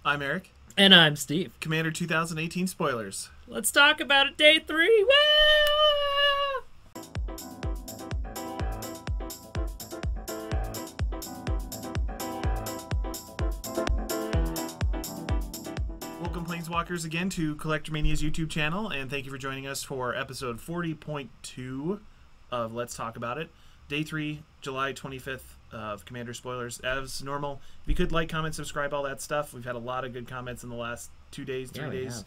I'm Eric. And I'm Steve. Commander 2018 spoilers. Let's talk about it, day 3. Woo! Welcome, Planeswalkers, again to Collector Mania's YouTube channel, and thank you for joining us for episode 40.2 of Let's Talk About It. Day 3, July 25th of Commander Spoilers. As normal, if you could like, comment, subscribe, all that stuff. We've had a lot of good comments in the last 2 days, 3 days.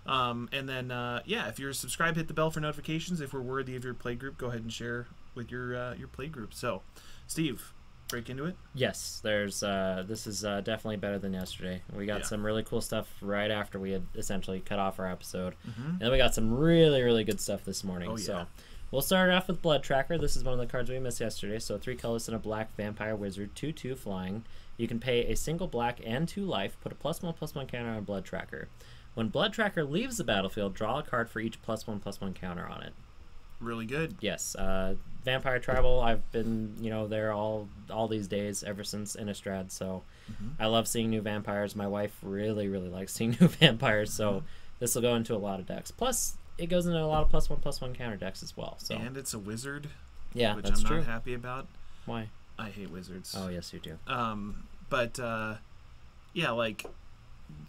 And then, if you're subscribed, hit the bell for notifications. If we're worthy of your play group, go ahead and share with your play group. So, Steve, break into it? Yes, there's this is definitely better than yesterday. We got some really cool stuff right after we had essentially cut off our episode. And then we got some really, really good stuff this morning. So we'll start off with Bloodtracker. This is one of the cards we missed yesterday. So 3 colors and a black vampire wizard, 2/2 flying. You can pay a single black and 2 life, put a +1/+1 counter on Bloodtracker. When Bloodtracker leaves the battlefield, draw a card for each +1/+1 counter on it. Really good. Yes. Vampire Tribal, I've been, there all these days ever since Innistrad, so I love seeing new vampires. My wife really, really likes seeing new vampires, so this will go into a lot of decks. Plus, it goes into a lot of +1/+1 counter decks as well. So. And it's a wizard, which I'm true. not happy about. Why? I hate wizards. Oh, yes, you do.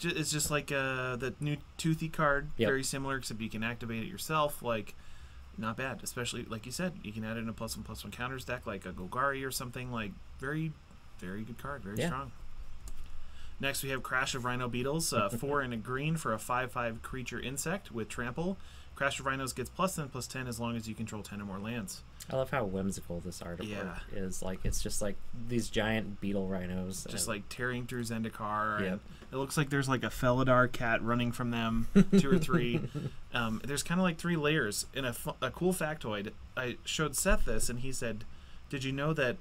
It's just like the new Toothy card, very similar, except you can activate it yourself. Like, not bad, especially like you said, you can add it in a +1/+1 counters deck, like a Golgari or something. Like, very, very good card, very strong. Next, we have Crash of Rhino Beetles, 4 and a green for a 5/5 creature insect with trample. Crash of Rhinos gets +10/+10 as long as you control 10 or more lands. I love how whimsical this artwork is. Like, it's just like these giant beetle rhinos. Just like tearing through Zendikar. And it looks like there's like a Felidar cat running from them, 2 or 3. There's kind of like 3 layers. In a cool factoid, I showed Seth this, and he said, did you know that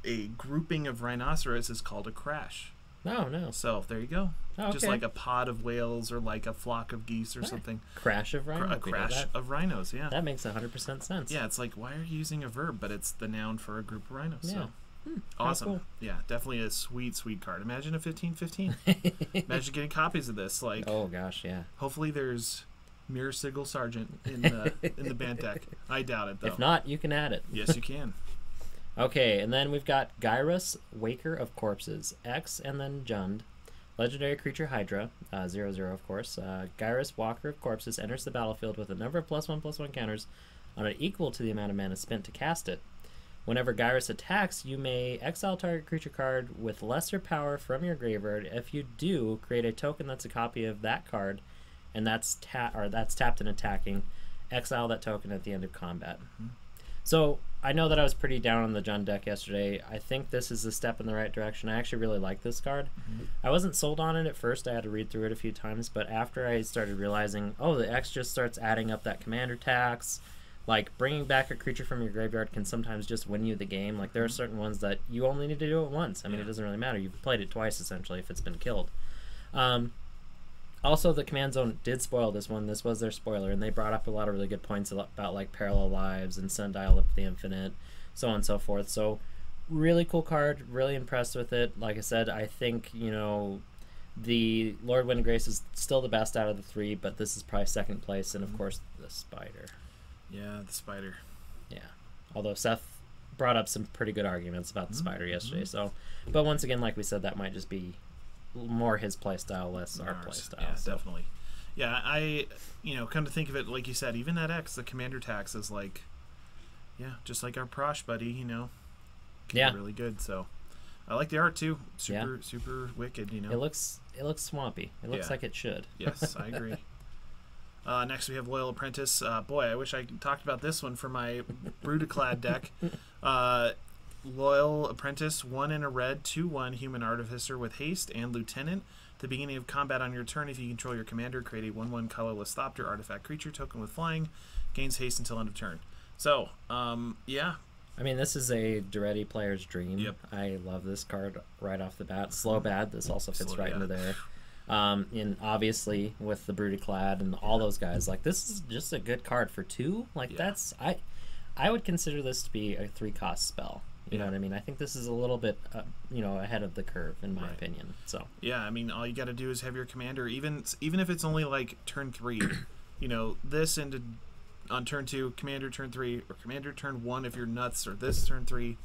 a grouping of rhinoceros is called a crash? No. So there you go. Oh, okay. Just like a pod of whales or like a flock of geese or something. Crash of rhinos. A crash of rhinos, yeah. That makes 100% sense. Yeah, it's like, why are you using a verb? But it's the noun for a group of rhinos. Yeah. So. Awesome. Cool. Yeah, definitely a sweet, sweet card. Imagine a 15/15. Imagine getting copies of this. Like, oh gosh, yeah. Hopefully there's Mirror Sigil Sergeant in the band deck. I doubt it, though. If not, you can add it. Yes, you can. Okay, and then we've got Gyrus, Waker of Corpses, X, and then Jund. Legendary creature Hydra, 0/0 of course. Gyrus, Walker of Corpses, enters the battlefield with a number of +1/+1 counters on it equal to the amount of mana spent to cast it. Whenever Gyrus attacks, you may exile target creature card with lesser power from your graveyard. If you do, create a token that's a copy of that card, and that's tapped and attacking. Exile that token at the end of combat. So I know that I was pretty down on the Jund deck yesterday. I think this is a step in the right direction. I actually really like this card. I wasn't sold on it at first. I had to read through it a few times, but after I started realizing, oh, the X just starts adding up that commander tax. Like, bringing back a creature from your graveyard can sometimes just win you the game. Like, there are certain ones that you only need to do it once. I mean, it doesn't really matter. You've played it twice, essentially, if it's been killed. Also, the Command Zone did spoil this one. This was their spoiler, and they brought up a lot of really good points about, like, Parallel Lives and Sundial of the Infinite, so on and so forth. So, really cool card. Really impressed with it. Like I said, I think, the Lord Wind and Grace is still the best out of the 3, but this is probably second place, and, of course, the Spider. Yeah, the Spider. Yeah. Although Seth brought up some pretty good arguments about the Spider yesterday. So, but once again, like we said, that might just be more his play style, less our play style. Yeah, definitely. Yeah, I come to think of it, like you said, even that X, the commander tax, is like, just like our Prosh buddy, can be really good. So I like the art too. Super wicked. It looks swampy. It looks like it should. Yes, I agree. Next we have Loyal Apprentice. Boy, I wish I talked about this one for my Brutaclad deck. Loyal Apprentice, 1 in a red, 2/1 Human Artificer with haste and Lieutenant. At the beginning of combat on your turn, if you control your commander, create a 1/1 colorless Thopter artifact creature token with flying, gains haste until end of turn. So, I mean, this is a Duretti player's dream. Yep. I love this card right off the bat. Slow bad, this also fits into there. And obviously with the Brutaclad and all those guys, like, this is just a good card for 2. Like, that's I would consider this to be a 3-cost spell. You know what I mean? I think this is a little bit, ahead of the curve in my opinion. So yeah, I mean, all you got to do is have your commander, even if it's only like turn 3, this into on turn 2, commander turn 3, or commander turn 1 if you're nuts, or this turn 3.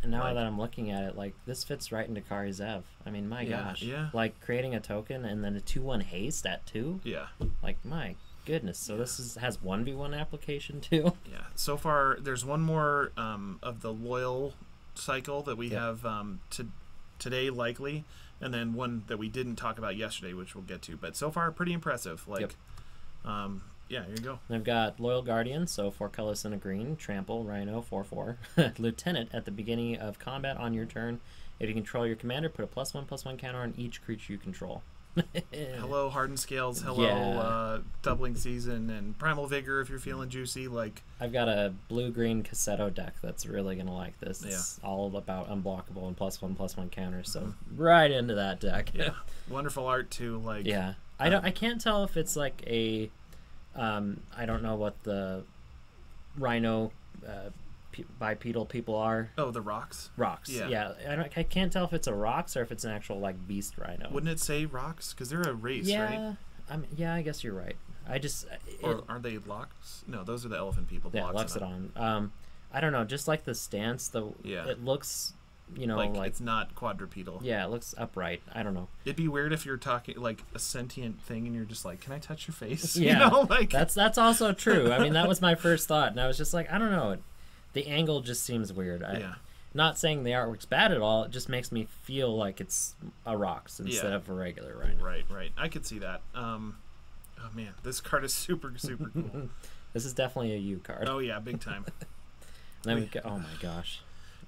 And now that I'm looking at it, like, this fits right into Kari Zev. I mean, my gosh. Yeah. Like, creating a token and then a 2/1 haste at 2? Yeah. Like, my goodness. So this has 1v1 application too? Yeah. So far, there's one more of the loyal cycle that we have today, likely, and then one that we didn't talk about yesterday, which we'll get to. But so far, pretty impressive. Like, yeah, here you go. I've got Loyal Guardian, so 4 colors and a green. Trample, Rhino, 4/4. Lieutenant, at the beginning of combat on your turn, if you control your commander, put a +1/+1 counter on each creature you control. Hello, Hardened Scales. Hello, Doubling Season, and Primal Vigor if you're feeling juicy. Like, I've got a blue-green Cassetto deck that's really going to like this. It's all about unblockable and +1/+1 counters, so right into that deck. Yeah. Wonderful art, too. Like, yeah. I can't tell if it's like a... I don't know what the Rhino bipedal people are. Oh, the rocks? Rocks. Yeah. I can't tell if it's a rocks or if it's an actual like beast rhino. Wouldn't it say rocks? Because they're a race, right? Yeah, I guess you're right. Or aren't they locks? No, those are the elephant people. Yeah, Loxodon. I don't know. Just like the stance, it looks... like it's not quadrupedal. Yeah, it looks upright. I don't know. It'd be weird if you're talking like a sentient thing and you're just like, "Can I touch your face?" Yeah, that's also true. I mean, that was my first thought, and I was just like, I don't know. The angle just seems weird. Not saying the artwork's bad at all. It just makes me feel like it's a rocks instead of a regular rhino. Right. I could see that. Oh man, this card is super cool. This is definitely a U card. Oh yeah, big time. Then we go. Oh my gosh.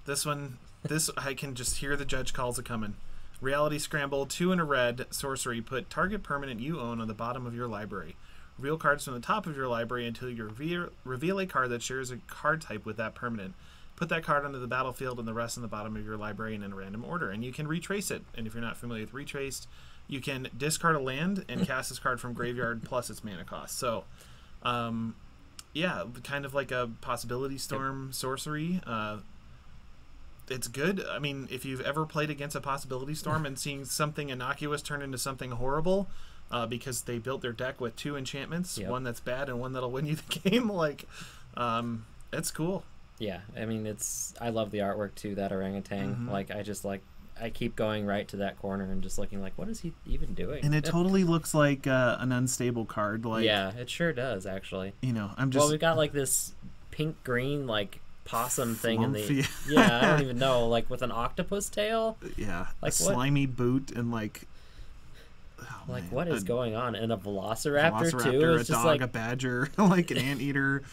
This one. This, I can just hear the judge calls a coming. Reailty Scramble, 2 and a red, sorcery. Put target permanent you own on the bottom of your library. Reveal cards from the top of your library until you reveal a card that shares a card type with that permanent. Put that card onto the battlefield and the rest on the bottom of your library in a random order. And you can retrace it. And if you're not familiar with retraced, you can discard a land and cast this card from graveyard plus its mana cost. So, yeah, kind of like a Possibility Storm sorcery. It's good. I mean, if you've ever played against a Possibility Storm and seeing something innocuous turn into something horrible because they built their deck with 2 enchantments, one that's bad and one that'll win you the game, like, it's cool. Yeah, I mean, I love the artwork too, that orangutan. Like, I keep going right to that corner and just looking like, what is he even doing? And it totally looks like an unstable card. Like, yeah, it sure does, actually. I'm just... Well, we've got, like, this pink-green, like, possum thing in the... Flumpy. Yeah, I don't even know. Like, with an octopus tail? Yeah, like a slimy boot and, like... Oh, like, man. What is going on? And a velociraptor too? It's a dog, like... a badger, like an anteater.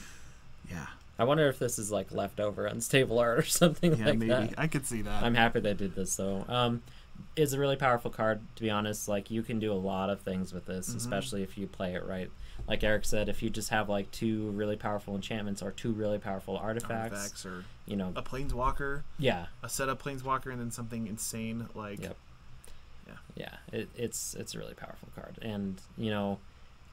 Yeah. I wonder if this is, like, leftover unstable art or something like maybe. that. I could see that. I'm happy they did this, though. It's a really powerful card, to be honest. Like, you can do a lot of things with this, especially if you play it right. Like Eric said, if you just have, like, 2 really powerful enchantments or 2 really powerful artifacts or, a planeswalker. Yeah. A setup planeswalker and then something insane, like... Yep. Yeah, it's a really powerful card. And,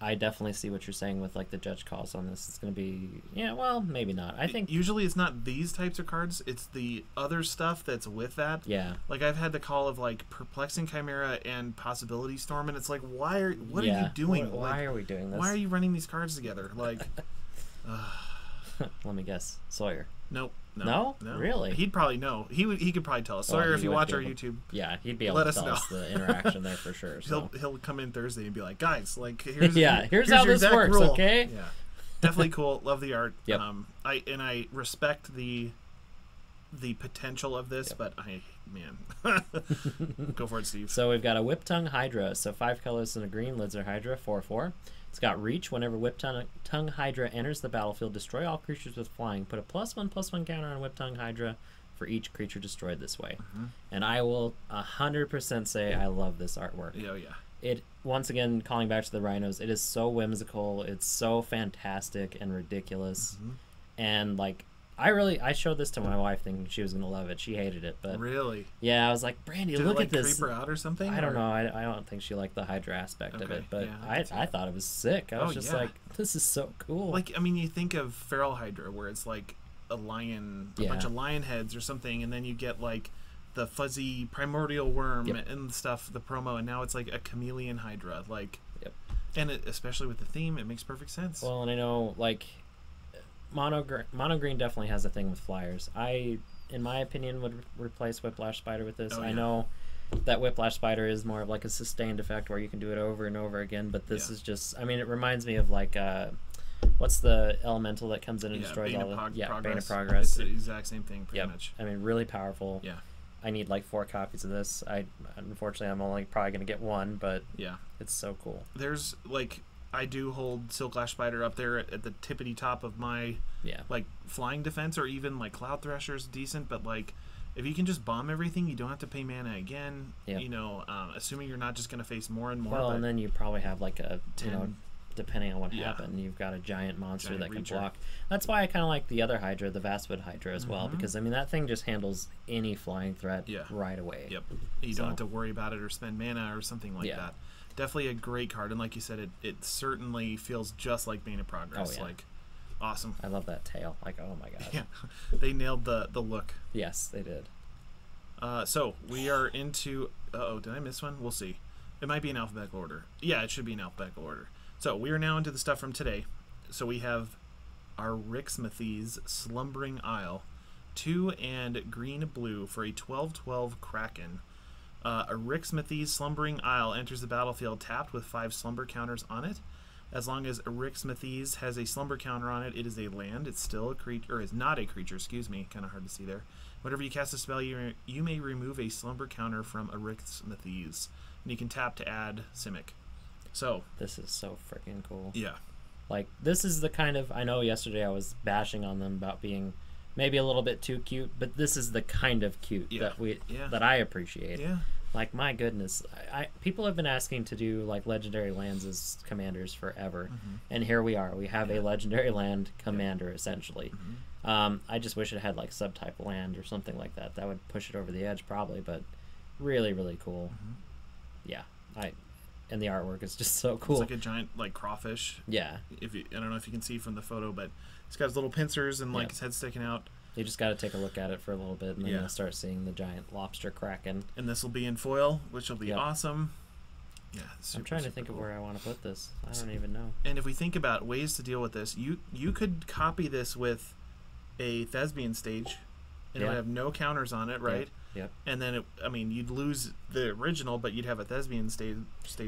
I definitely see what you're saying with, like, the judge calls on this. It's going to be... Yeah, well, maybe not. I think... Usually it's not these types of cards. It's the other stuff that's with that. Yeah. Like, I've had the call of, like, Perplexing Chimera and Possibility Storm, and it's like, what are you doing? Why are we doing this? Why are you running these cards together? Like... Let me guess. Sawyer. Nope. No? Really? He'd probably know. He could probably tell us. Sawyer, if you watch our YouTube, he'd be able to tell us the interaction there for sure. So. He'll come in Thursday and be like, guys, like, here's how this works, rule. Okay? Yeah, definitely cool. Love the art. Yep. I respect the potential of this, but go for it, Steve. So we've got a Whiptongue Hydra. So 5 colors and a green. Lids are Hydra. 4/4. It's got reach. Whenever Whiptongue Hydra enters the battlefield, destroy all creatures with flying. Put a +1/+1 counter on Whiptongue Hydra for each creature destroyed this way. And I will 100% say I love this artwork. Oh, yeah. It, once again, calling back to the rhinos, it is so whimsical. It's so fantastic and ridiculous. And, like, I showed this to my wife thinking she was going to love it. She hated it, but... Really? Yeah, I was like, Brandy, look at this. Did it, like, creep her out or something? I don't know. I don't think she liked the Hydra aspect of it, but I thought it was sick. I was just like, this is so cool. Like, I mean, you think of Feral Hydra, where it's like a lion, a Yeah. bunch of lion heads or something, and then you get like the fuzzy primordial worm and stuff, the promo, and now it's like a chameleon hydra, like, and especially with the theme, it makes perfect sense. Well, and I know like mono green definitely has a thing with flyers. I, in my opinion, would replace Whiplash Spider with this. I know that Whiplash Spider is more of like a sustained effect where you can do it over and over again, but this is just, I mean, it reminds me of like what's the elemental that comes in and destroys all the Bane of Progress. It's the exact same thing, pretty much. I mean, really powerful. Yeah. I need like 4 copies of this. Unfortunately, I'm only probably gonna get 1, but it's so cool. There's like, I do hold Silklash Spider up there at the tippity top of my like flying defense, or even like Cloud Thresher's decent, but like if you can just bomb everything, you don't have to pay mana again. You know, assuming you're not just gonna face more and more. Well, and then you probably have like a 10, you know, depending on what happened, you've got a giant monster that can block. That's why I kind of like the other Hydra, the Vastwood Hydra as well, because I mean that thing just handles any flying threat right away. You don't have to worry about it or spend mana or something like that. Definitely a great card, and like you said, it certainly feels just like Bane of Progress. Like, awesome. I love that tail. Like, oh my god. They nailed the look. Yes, they did. So we are into. Did I miss one? We'll see. It might be in alphabetical order. Yeah, it should be in alphabetical order. So we are now into the stuff from today. So we have Arixmethes Slumbering Isle, 2 and green-blue for a 12/12 Kraken. Arixmethes Slumbering Isle enters the battlefield tapped with 5 slumber counters on it. As long as Arixmethes has a slumber counter on it, it is a land. It's still a creature, or is not a creature, excuse me, kind of hard to see there. Whenever you cast a spell, you may remove a slumber counter from Arixmethes, and you can tap to add Simic. So this is so freaking cool. Yeah. Like, this is the kind of, I know yesterday I was bashing on them about being maybe a little bit too cute, but this is the kind of cute that I appreciate. Yeah. Like, my goodness, people have been asking to do like legendary lands as commanders forever, and here we are. We have a legendary land commander essentially. I just wish it had like subtype land or something like that. That would push it over the edge probably, but really, really cool. Yeah, and the artwork is just so cool. It's like a giant like crawfish. Yeah. I don't know if you can see from the photo, but he's got his little pincers and like his head sticking out. You just got to take a look at it for a little bit, and then you'll start seeing the giant lobster kraken. And this will be in foil, which will be awesome. Yeah, I'm trying to think of where I want to put this. I don't even know. And if we think about ways to deal with this, you could copy this with a Thespian stage, and it would have no counters on it, right? Yep. And then, you'd lose the original, but you'd have a Thespian stage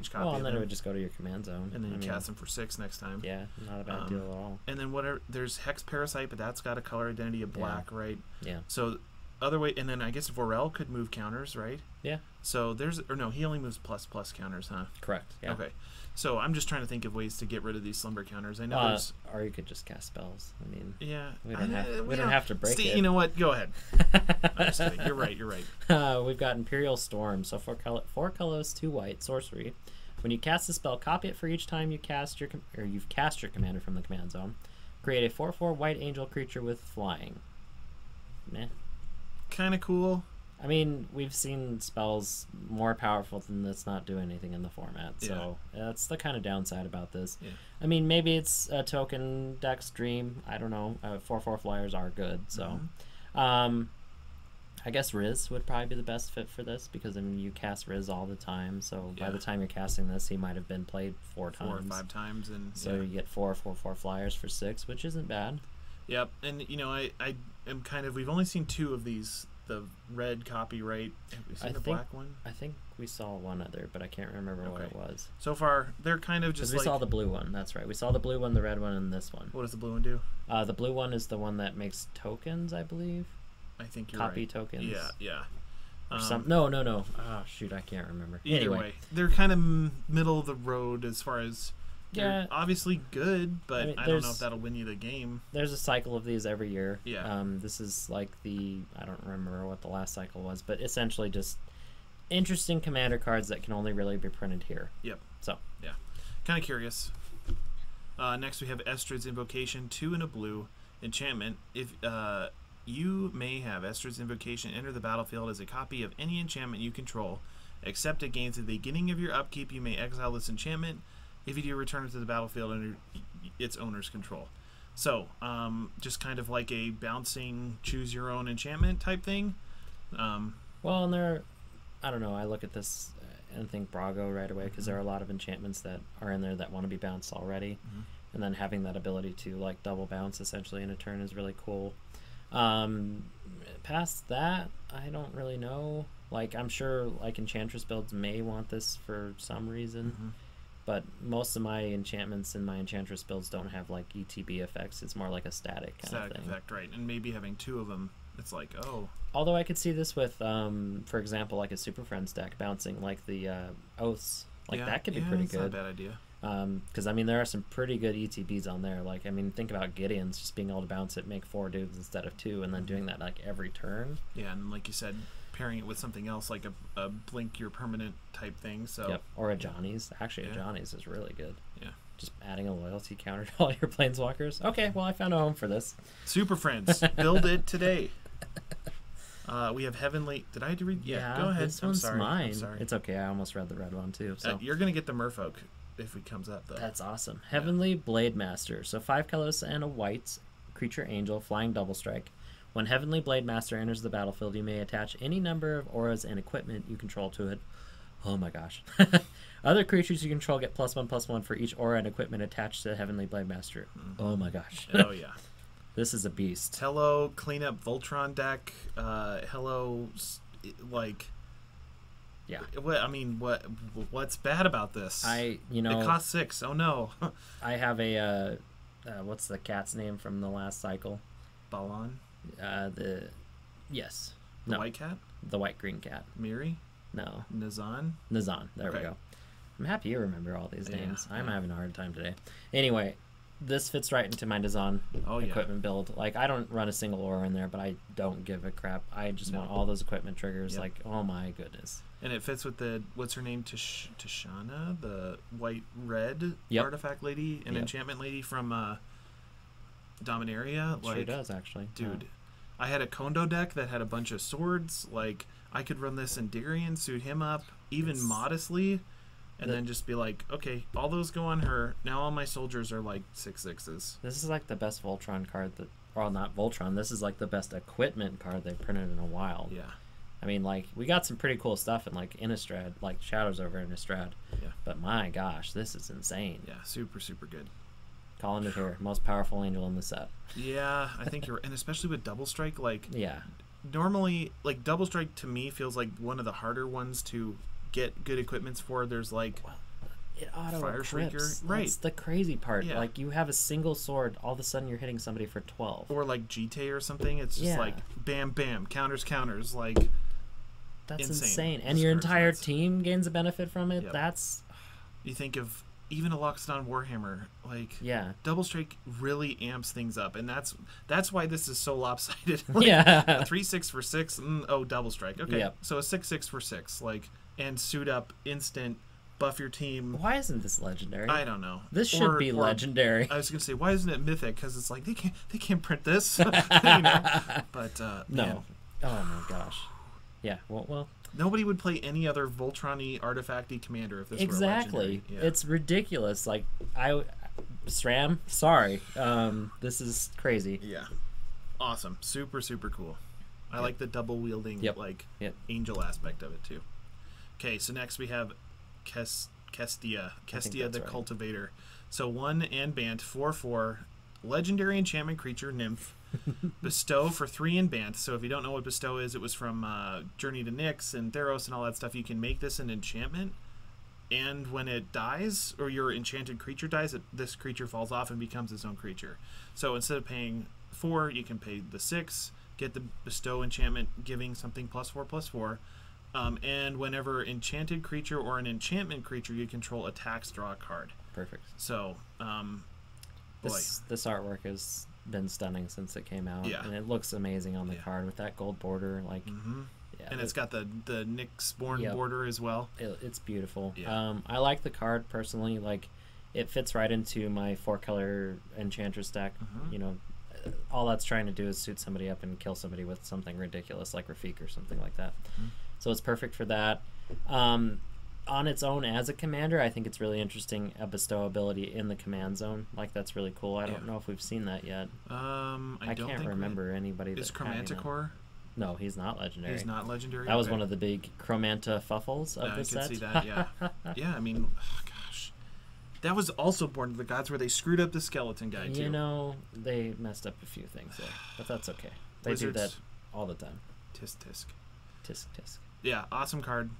copy. Well, and then it would just go to your command zone. And then you cast them for 6 next time. Yeah, not a bad deal at all. And then there's Hex Parasite, but that's got a color identity of black, right? Yeah. So, other way, and then I guess Vorel could move counters, right? Yeah. So he only moves ++ counters, huh? Correct. Yeah. Okay. So I'm just trying to think of ways to get rid of these slumber counters. I know or you could just cast spells. I mean, we don't have to break it. You know what? Go ahead. I'm just kidding. You're right. We've got Empyrial Storm. So 4 colors, 2 white, sorcery. When you cast a spell, copy it for each time you've cast your commander from the command zone. Create a 4/4 white angel creature with flying. Meh. Kind of cool. I mean, we've seen spells more powerful than this not do anything in the format, so that's the kind of downside about this. Yeah. I mean, maybe it's a token Dex Dream. I don't know. 4/4 flyers are good, so I guess Riz would probably be the best fit for this, because I mean, you cast Riz all the time, so by the time you're casting this, he might have been played 4 times. 4 or 5 times, and so you get 4/4 flyers for 6, which isn't bad. Yep, and I am kind of, we've only seen 2 of these. The red copy, right? Have we seen the black one? I think we saw one other, but I can't remember what it was. So far, they're kind of just like... we saw the blue one, that's right. We saw the blue one, the red one, and this one. What does the blue one do? The blue one is the one that makes tokens, I believe. I think you're right. Copy tokens. Yeah. No. Oh, shoot, I can't remember. Either way, they're kind of middle of the road as far as... they're obviously good, but I don't know if that'll win you the game. There's a cycle of these every year. Yeah. This is like I don't remember what the last cycle was, but essentially just interesting commander cards that can only really be printed here. Yep. So, yeah. Kind of curious. Next we have Estrid's Invocation, 2 and a blue enchantment. If you may have Estrid's Invocation enter the battlefield as a copy of any enchantment you control, except against the beginning of your upkeep, you may exile this enchantment. If you do, return it to the battlefield under its owner's control. So, just kind of like a bouncing, choose your own enchantment type thing. Well, and I don't know, I look at this and think Brago right away, because there are a lot of enchantments that are in there that want to be bounced already. And then having that ability to like double bounce essentially in a turn is really cool. Past that, I don't really know. Like, I'm sure like Enchantress builds may want this for some reason. But most of my enchantments in my Enchantress builds don't have like ETB effects. It's more like a static kind of thing. Effect, right. And maybe having two of them, it's like, oh. Although I could see this with, for example, like a Super Friends deck bouncing like the Oaths. Like, that could be pretty good. Not a bad idea. Because, I mean, there are some pretty good ETBs on there. Like, I mean, think about Gideon's just being able to bounce it, make 4 dudes instead of 2, and then doing that like every turn. Yeah, and like you said, pairing it with something else like a blink your permanent type thing. So yep. Or a Johnny's. Actually, a Johnny's is really good. Yeah. Just adding a loyalty counter to all your planeswalkers. Okay, well, I found a home for this. Super Friends, build it today. We have Heavenly. Did I read? Yeah, go ahead. This one's mine. I'm sorry. It's okay. I almost read the red one too. So you're gonna get the Merfolk if it comes up though. That's awesome. Heavenly Blademaster. So 5 colors and a white creature angel, flying double strike. When Heavenly Blademaster enters the battlefield, you may attach any number of auras and equipment you control to it. Oh my gosh. Other creatures you control get +1/+1 for each aura and equipment attached to Heavenly Blademaster. Oh my gosh. Oh yeah. This is a beast. Hello, cleanup Voltron deck. Hello, like. Yeah. What I mean, what's bad about this? It costs 6. Oh no. I have a what's the cat's name from the last cycle? Balon. The white cat. The white green cat. Miri. No. Nazan. There we go. I'm happy you remember all these names. I'm having a hard time today. Anyway, this fits right into my Nazan equipment build. Like, I don't run a single aura in there, but I don't give a crap. I just want all those equipment triggers. Yep. Like, oh my goodness. And it fits with the, what's her name? Tishana, the white-red artifact lady, an enchantment lady from Dominaria. Sure does, actually. Dude, I had a Kondo deck that had a bunch of swords. Like, I could run this in Darian, suit him up, even modestly, and then just be like, okay, all those go on her. Now all my soldiers are like 6/6s. This is like the best Voltron card that, well, not Voltron. This is like the best equipment card they've printed in a while. Yeah. I mean, like, we got some pretty cool stuff in, like, Innistrad, like Shadows over Innistrad. Yeah. But my gosh, this is insane. Yeah, super, super good. Calling it here. Most powerful angel in the set. Yeah, I think you're right. And especially with Double Strike, like, yeah. Normally, like, Double Strike to me feels like one of the harder ones to get good equipments for. There's, like, it auto Fire Shrieker. Right. That's the crazy part. Yeah. Like, you have a single sword, all of a sudden you're hitting somebody for 12. Or, like, GT or something. It's just, like, bam, bam, counters, like... That's insane. And your entire team gains a benefit from it. Yep. That's... You think of even a Loxodon Warhammer, like... Yeah. Double Strike really amps things up, and that's why this is so lopsided. Like, 3/6 for 6, Double Strike. Okay, so a 6/6 for 6, like, and suit up, instant, buff your team. Why isn't this legendary? I don't know. This should be legendary. I was gonna say, why isn't it mythic? Because it's like, they can't print this. But, no. Man. Oh my gosh. Yeah, well, nobody would play any other Voltron-y, artifacty commander if this were legendary. Yeah. It's ridiculous. Like, SRAM, sorry. This is crazy. Yeah. Awesome. Super, super cool. I like the double-wielding, angel aspect of it, too. Okay, so next we have Kestia the Cultivator. So 1 and Bant, 4/4, legendary enchantment creature, Nymph. Bestow for 3 in Bant. So if you don't know what Bestow is, it was from Journey to Nyx and Theros and all that stuff. You can make this an enchantment, and when it dies, or your enchanted creature dies, this creature falls off and becomes its own creature. So instead of paying 4, you can pay the 6, get the Bestow enchantment, giving something +4/+4. And whenever enchanted creature or an enchantment creature you control attacks, draw a card. Perfect. So, this artwork has been stunning since it came out, and it looks amazing on the card with that gold border. Like, and it's got the Nyxborn border as well. It's beautiful. Yeah. I like the card personally. Like, it fits right into my 4-color Enchantress deck. You know, all that's trying to do is suit somebody up and kill somebody with something ridiculous like Rafik or something like that. So it's perfect for that. on its own as a commander, I think it's really interesting, a bestow ability in the command zone. Like, that's really cool. I don't know if we've seen that yet. I can't remember anybody Is that had Chromanticore? No, he's not legendary. He's not legendary? That was one of the big Chromanta fuffles of the set. I could see that, yeah. Yeah, I mean, oh, gosh. That was also Born to the Gods, where they screwed up the skeleton guy, too. You know, they messed up a few things there, but that's okay. They do that all the time. Tisk, tisk. Tisk, tisk. Yeah, awesome card.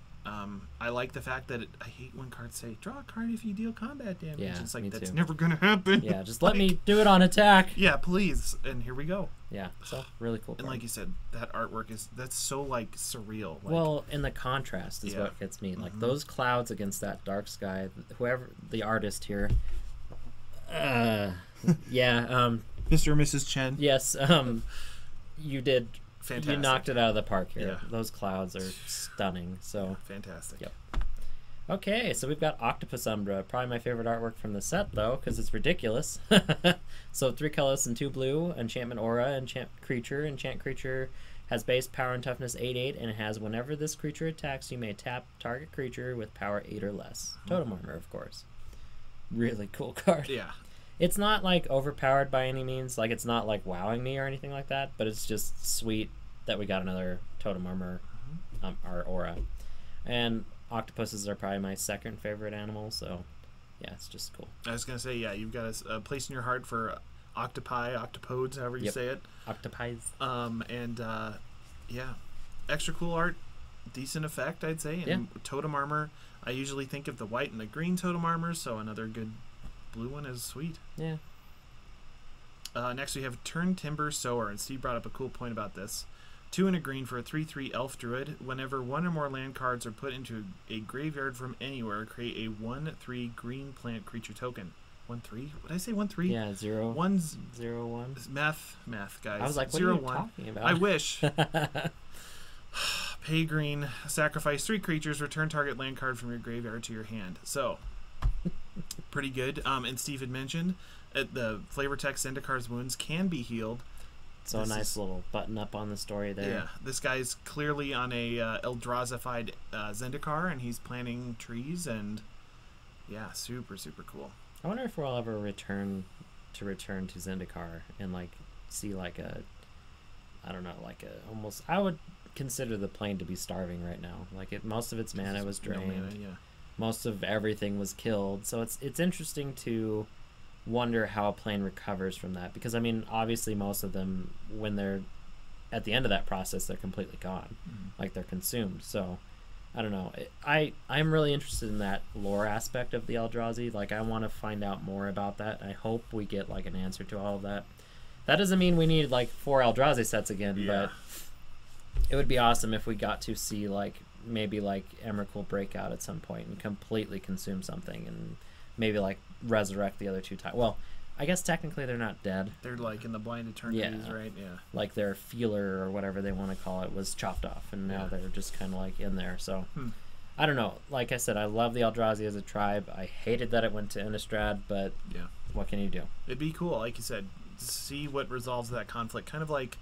I like the fact that I hate when cards say, draw a card if you deal combat damage. Yeah, it's like, me that's too. never going to happen. Yeah, just let me do it on attack. Yeah, please. And here we go. Yeah, so really cool card. And like you said, that artwork that's so, like, surreal. Like, well, and the contrast is what gets me. Like, those clouds against that dark sky, whoever, the artist here, yeah. Mr. or Mrs. Chen. Yes, you did. Fantastic. You knocked it out of the park here. Yeah. Those clouds are stunning. So fantastic. Yep. Okay, so we've got Octopus Umbra. Probably my favorite artwork from the set, though, because it's ridiculous. So 3 colors and 2 blue. Enchantment Aura. Enchant creature. Enchant creature has base power and toughness 8/8, and it has whenever this creature attacks, you may tap target creature with power 8 or less. Totem armor, of course. Really cool card. Yeah. It's not, like, overpowered by any means. Like, it's not, like, wowing me or anything like that. But it's just sweet that we got another totem armor, our aura. And octopuses are probably my second favorite animal. So, yeah, it's just cool. I was going to say, yeah, you've got a place in your heart for octopi, octopodes, however you say it. Octopies. Yeah, extra cool art. Decent effect, I'd say. And totem armor, I usually think of the white and the green totem armor. So another good blue one is sweet. Yeah. Next we have Turntimber Sower, and Steve brought up a cool point about this. 2 and a green for a 3/3 elf druid. Whenever 1 or more land cards are put into a graveyard from anywhere, create a 1/3 green plant creature token. 1/3? What did I say? 1/3? Yeah, 0. 0, 1. Math, guys. I was like, what 0, are you 1. talking about? I wish. Pay green, sacrifice 3 creatures, return target land card from your graveyard to your hand. So, pretty good. And Steve had mentioned the flavor text Zendikar's wounds can be healed. So a nice little button up on the story there. Yeah, this guy's clearly on a Eldrazified Zendikar, and he's planting trees, and yeah, super, super cool. I wonder if we'll ever return to Zendikar and, like, see, like, I don't know, like almost, I would consider the plane to be starving right now. Like, most of its mana was drained. No mana, yeah. Most of everything was killed. So it's interesting to wonder how a plane recovers from that, because I mean, obviously most of them, when they're at the end of that process, they're completely gone. Like, they're consumed. So I don't know. I'm really interested in that lore aspect of the Eldrazi. Like, I want to find out more about that. I hope we get, like, an answer to all of that. That doesn't mean we need, like, 4 Eldrazi sets again, but it would be awesome if we got to see, like, maybe, like, Emrakul break out at some point and completely consume something, and maybe, like, resurrect the other 2 times. Well, I guess technically they're not dead. They're, like, in the blind eternities, right? Yeah. Like, their feeler, or whatever they want to call it, was chopped off, and now they're just kind of, like, in there. So I don't know. Like I said, I love the Eldrazi as a tribe. I hated that it went to Innistrad, but what can you do? It'd be cool, like you said, to see what resolves that conflict. Kind of like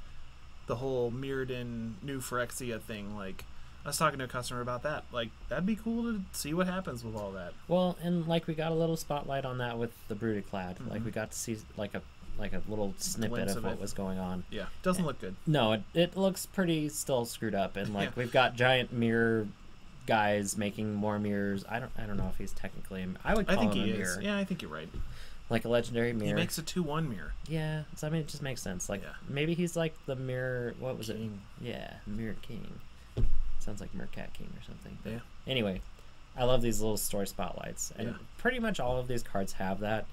the whole Mirrodin New Phyrexia thing. Like, I was talking to a customer about that. Like, that'd be cool to see what happens with all that. Well, and, like, we got a little spotlight on that with the Brooded Clad. Like, we got to see, like a little snippet of what was going on. Yeah, doesn't look good. No, it looks pretty still screwed up, and, like, we've got giant mirror guys making more mirrors. I don't know if he's technically I would call him a mirror. Yeah, I think you're right. Like a legendary mirror. He makes a 2/1 mirror. Yeah, so I mean, it just makes sense. Like, maybe he's like the mirror. What was King. It? Yeah, Mirror King. Sounds like Mercat King or something. Yeah. Anyway, I love these little story spotlights, and pretty much all of these cards have that.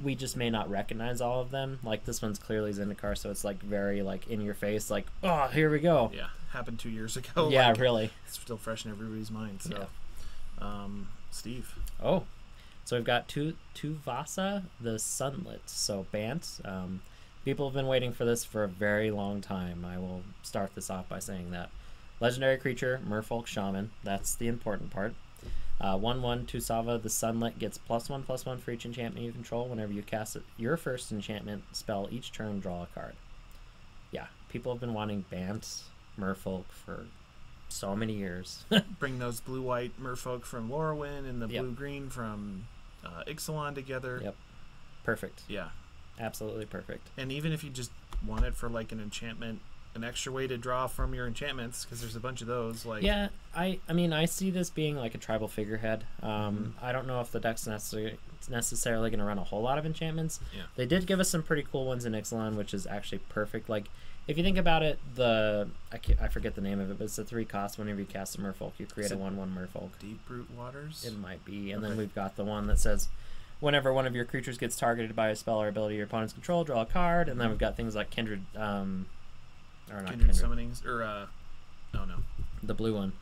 We just may not recognize all of them. Like, this one's clearly Zendikar, so it's, like, very, like, in your face. Like, oh, here we go. Yeah, happened 2 years ago. Yeah, like, really. It's still fresh in everybody's mind. So, Steve. Oh. So we've got Tuvasa, the Sunlit. So Bant. People have been waiting for this for a very long time. I will start this off by saying that. Legendary creature, Merfolk Shaman. That's the important part. 1/1 Tuvasa, the Sunlit, gets +1/+1 for each enchantment you control. Whenever you cast your first enchantment spell each turn, draw a card. Yeah, people have been wanting Bant, Merfolk for so many years. Bring those blue-white merfolk from Lorwyn and the Yep. blue-green from Ixalan together. Yep. Perfect. Yeah. Absolutely perfect. And even if you just want it for like an enchantment, an extra way to draw from your enchantments, because there's a bunch of those. Like yeah, I mean, I see this being like a tribal figurehead. I don't know if the deck's necessarily going to run a whole lot of enchantments. Yeah. They did give us some pretty cool ones in Ixalan, which is actually perfect. Like, if you think about it, I forget the name of it, but it's a 3 cost. Whenever you cast a merfolk, you create a 1/1 merfolk. Deep Root Waters? It might be. And Okay. then we've got the one that says, whenever one of your creatures gets targeted by a spell or ability your opponent's control, draw a card. And then we've got things like Kindred, or not Kindred Kindred. Summonings, or oh no, The blue one.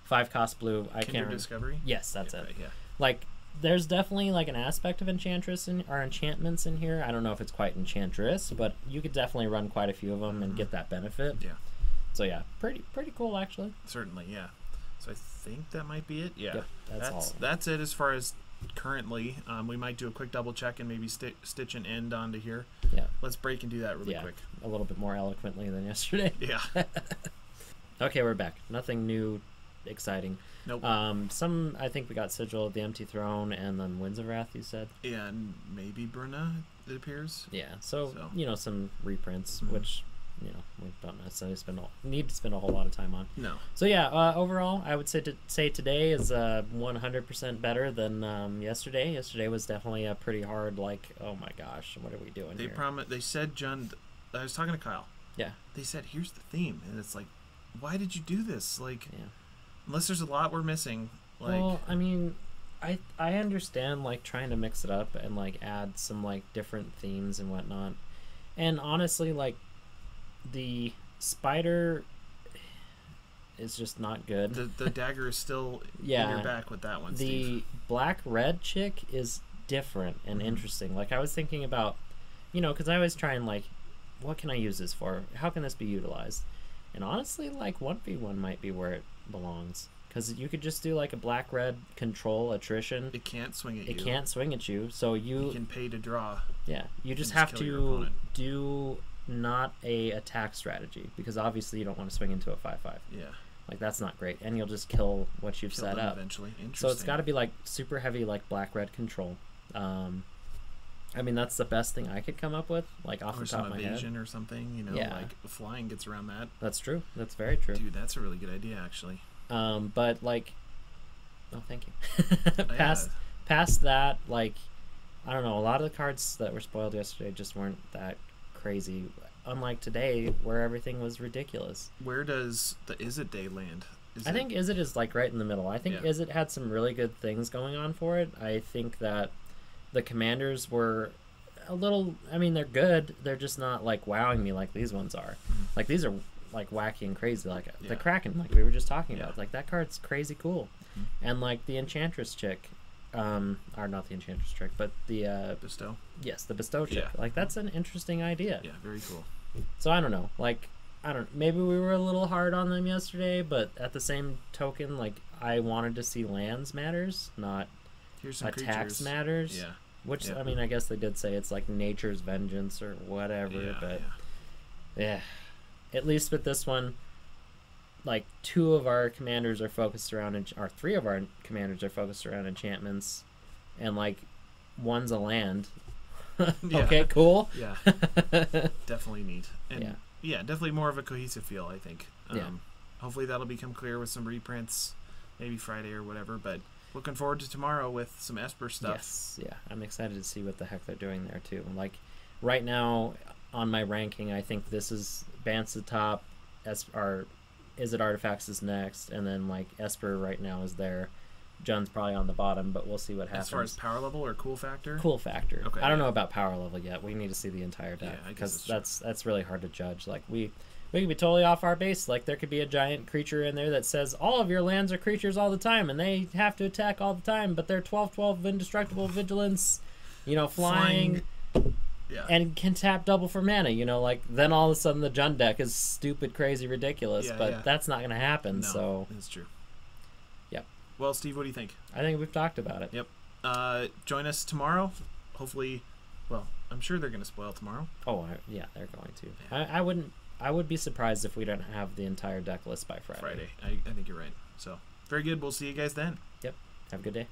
5 cost blue. I can't Kindred remember. Discovery? Yes, that's Yeah, it. right, yeah. Like, there's definitely like an aspect of enchantress or enchantments in here. I don't know if it's quite enchantress, but you could definitely run quite a few of them and get that benefit. Yeah. So yeah, pretty cool actually. Certainly, yeah. So I think that might be it. Yeah. Yep, that's all. That's it as far as currently. We might do a quick double check and maybe stitch an end onto here. Yeah. Let's break and do that really quick. A little bit more eloquently than yesterday. Yeah. Okay, we're back. Nothing new, exciting. Nope. Some I think we got Sigil of the Empty Throne and then Winds of Wrath. You said. And maybe Bruna, it appears. Yeah. So some reprints, which we don't necessarily need to spend a whole lot of time on. No. So yeah, overall, I would say today is 100% better than yesterday. Yesterday was definitely a pretty hard, like, oh my gosh, what are we doing here? They said, John, I was talking to Kyle. Yeah. They said, here's the theme. And it's like, why did you do this? Like, yeah. Unless there's a lot we're missing. Like, well, I mean, I understand, like, trying to mix it up and, like, add some, like, different themes and whatnot. And honestly, like, the spider is just not good. The dagger is still in your back with that one, The Steve. black-red chick is different and interesting. Like, I was thinking about, because I always try and, like, what can I use this for? How can this be utilized? And honestly, like, 1v1 might be where it belongs. Because you could just do, like, a black-red control attrition. It can't swing at you. It can't swing at you, so you can pay to draw. Yeah, you just have to do not a attack strategy, because obviously you don't want to swing into a 5/5. Yeah. Like, that's not great, and you'll just kill what you've set up. Eventually. So it's got to be, like, super heavy, like, black-red control. I mean, that's the best thing I could come up with, like, off the top of my head. Or something, like flying gets around that. That's true. That's very true. Dude, that's a really good idea, actually. But, like, oh, thank you. Past that, like, I don't know, a lot of the cards that were spoiled yesterday just weren't that crazy. Unlike today, where everything was ridiculous. Where does the Izzet Day land? I think Izzet is, like, right in the middle. I think Izzet had some really good things going on for it. I think that the commanders were a little, I mean, they're good. They're just not, like, wowing me like these ones are. Like, these are, like, wacky and crazy. Like, the Kraken, like we were just talking about. Like, that card's crazy cool. And, like, the Enchantress chick, or not the Enchantress trick, but the Bestow. Yes, the Bestow chick. Like, that's an interesting idea. Yeah, very cool. So I don't know. Like, maybe we were a little hard on them yesterday, but at the same token, like, I wanted to see lands matters, not attacks matters. Yeah. Which, I mean, I guess they did say it's like nature's vengeance or whatever, but yeah. At least with this one, like, 2 of our commanders are focused around, or 3 of our commanders are focused around enchantments, and, like, 1's a land. Okay, cool. Yeah. Definitely neat. And definitely more of a cohesive feel, I think. Hopefully that'll become clear with some reprints, maybe Friday or whatever, but looking forward to tomorrow with some Esper stuff. Yes, yeah. I'm excited to see what the heck they're doing there, too. Like, right now, on my ranking, I think this is Bant's the top, Izzet Artifacts is next, and then, like, Esper right now is there. Jun's probably on the bottom, but we'll see what happens. As far as power level or cool factor? Cool factor. Okay. I don't know about power level yet. We need to see the entire deck, because that's really hard to judge. Like, we could be totally off our base. Like, there could be a giant creature in there that says all of your lands are creatures all the time, and they have to attack all the time, but they're 12/12 indestructible vigilance, flying. Yeah. And can tap double for mana, like, then all of a sudden the Jun deck is stupid, crazy, ridiculous, but that's not going to happen, so. That's true. Yep. Well, Steve, what do you think? I think we've talked about it. Yep. Join us tomorrow. Hopefully, well, I'm sure they're going to spoil tomorrow. Oh, yeah, they're going to. Yeah. I would be surprised if we don't have the entire deck list by Friday. I think you're right. So very good. We'll see you guys then. Yep. Have a good day.